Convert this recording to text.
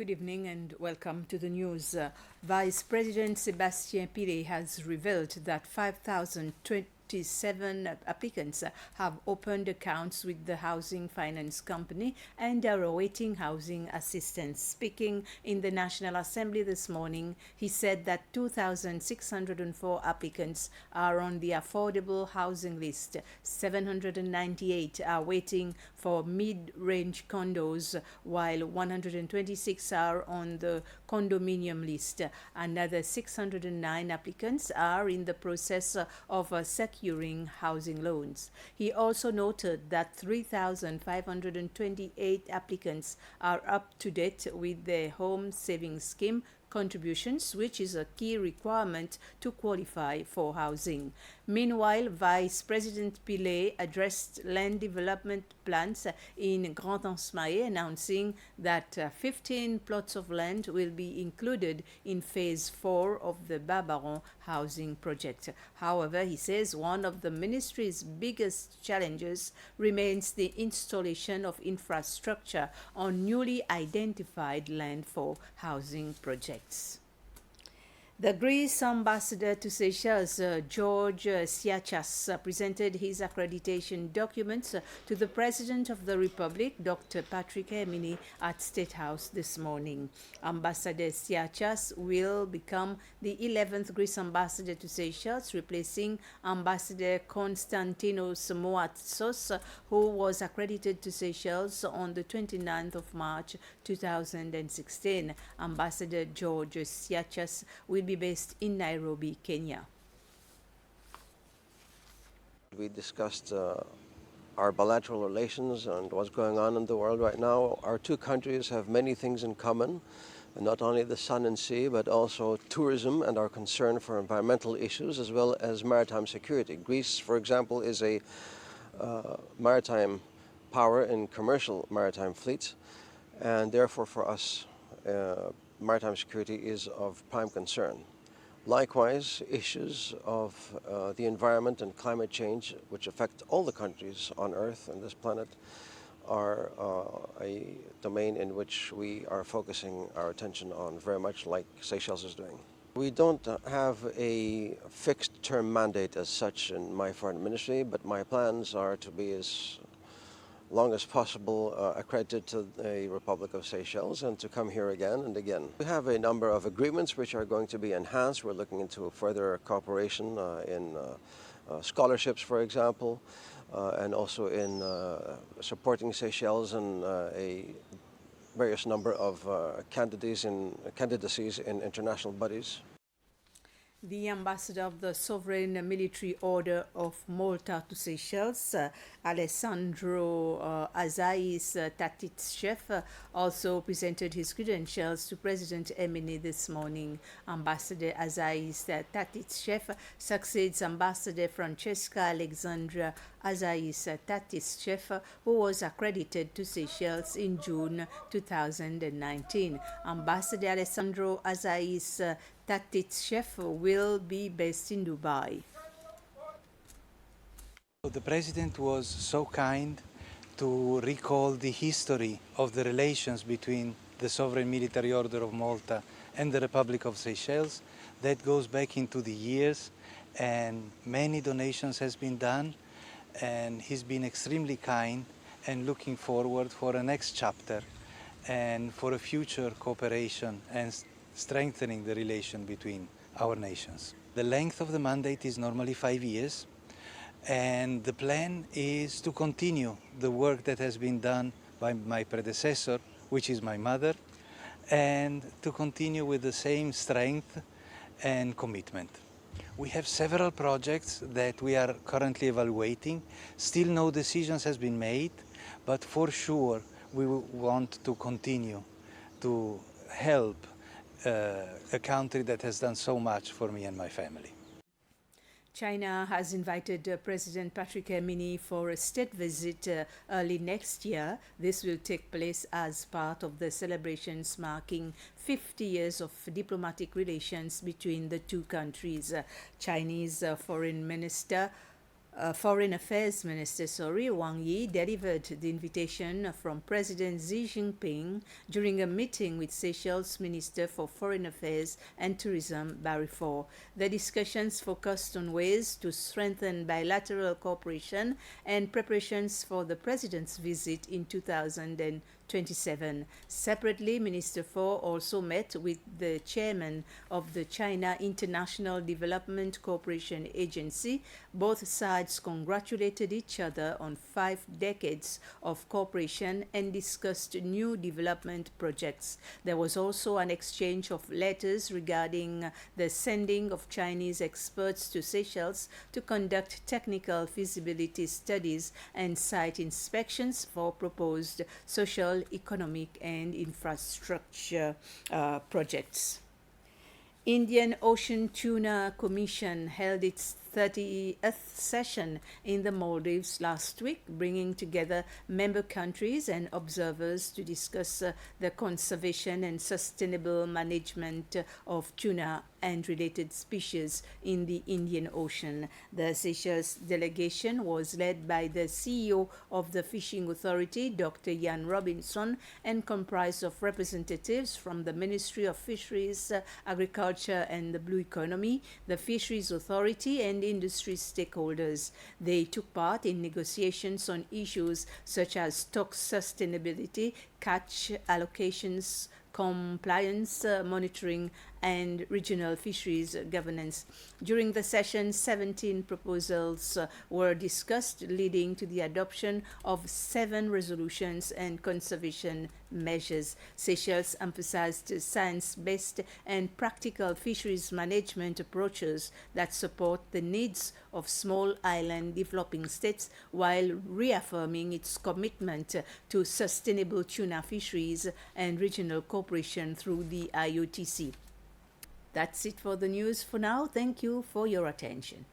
Good evening and welcome to the news. Vice President Sebastien Pile has revealed that 5,027 applicants have opened accounts with the Housing Finance Company and are awaiting housing assistance. Speaking in the National Assembly this morning, he said that 2,604 applicants are on the affordable housing list. 798 are waiting for mid-range condos, while 126 are on the condominium list. Another 609 applicants are in the process of securing housing loans. He also noted that 3,528 applicants are up to date with their home savings scheme contributions, which is a key requirement to qualify for housing. Meanwhile, Vice President Pile addressed land development plans in Grand Anse Maé, announcing that 15 plots of land will be included in Phase 4 of the Barbaron housing project. However, he says one of the ministry's biggest challenges remains the installation of infrastructure on newly identified land for housing projects. The Greece ambassador to Seychelles, George Siachas, presented his accreditation documents to the President of the Republic, Dr. Patrick Emini, at State House this morning. Ambassador Siachas will become the 11th Greece ambassador to Seychelles, replacing Ambassador Konstantinos Moatsos, who was accredited to Seychelles on the 29th of March 2016. Ambassador George Siachas will be based in Nairobi, Kenya. We discussed our bilateral relations and what's going on in the world right now. Our two countries have many things in common, not only the sun and sea, but also tourism and our concern for environmental issues, as well as maritime security. Greece, for example, is a maritime power in commercial maritime fleets, and therefore for us, maritime security is of prime concern. Likewise, issues of the environment and climate change, which affect all the countries on Earth and this planet, are a domain in which we are focusing our attention on, very much like Seychelles is doing. We don't have a fixed term mandate as such in my foreign ministry, but my plans are to be as long as possible accredited to the Republic of Seychelles and to come here again and again. We have a number of agreements which are going to be enhanced. We're looking into further cooperation in scholarships, for example, and also in supporting Seychelles in a various number of candidacies in international bodies. The ambassador of the Sovereign Military Order of Malta to Seychelles, Alessandro Azais Tatitschev, also presented his credentials to President Emini this morning. Ambassador Azais Tatitschev succeeds Ambassador Francesca Alexandra Azais Tatitschev, who was accredited to Seychelles in June 2019. Ambassador Alessandro Azais Tatitschev will be based in Dubai. The President was so kind to recall the history of the relations between the Sovereign Military Order of Malta and the Republic of Seychelles. That goes back into the years, and many donations has been done, and he's been extremely kind and looking forward for a next chapter and for a future cooperation and strengthening the relation between our nations. The length of the mandate is normally 5 years, and the plan is to continue the work that has been done by my predecessor, which is my mother, and to continue with the same strength and commitment. We have several projects that we are currently evaluating. Still no decisions has been made, but for sure we want to continue to help a country that has done so much for me and my family. China has invited President Patrick Emini for a state visit early next year. This will take place as part of the celebrations marking 50 years of diplomatic relations between the two countries. Chinese Foreign Minister Foreign Affairs Minister Wang Yi delivered the invitation from President Xi Jinping during a meeting with Seychelles Minister for Foreign Affairs and Tourism Barry Faure. The discussions focused on ways to strengthen bilateral cooperation and preparations for the President's visit in 2027. Separately, Minister Faure also met with the chairman of the China International Development Cooperation Agency. Both sides congratulated each other on 5 decades of cooperation and discussed new development projects. There was also an exchange of letters regarding the sending of Chinese experts to Seychelles to conduct technical feasibility studies and site inspections for proposed social, economic, and infrastructure projects. Indian Ocean Tuna Commission held its 30th session in the Maldives last week, bringing together member countries and observers to discuss the conservation and sustainable management of tuna and related species in the Indian Ocean. The Seychelles delegation was led by the CEO of the Fishing Authority, Dr. Ian Robinson, and comprised of representatives from the Ministry of Fisheries, Agriculture and the Blue Economy, the Fisheries Authority, and industry stakeholders. They took part in negotiations on issues such as stock sustainability, catch allocations, compliance monitoring, and regional fisheries governance. During the session, 17 proposals were discussed, leading to the adoption of 7 resolutions and conservation measures. Seychelles emphasized science-based and practical fisheries management approaches that support the needs of small island developing states while reaffirming its commitment to sustainable tuna fisheries and regional cooperation through the IOTC. That's it for the news for now. Thank you for your attention.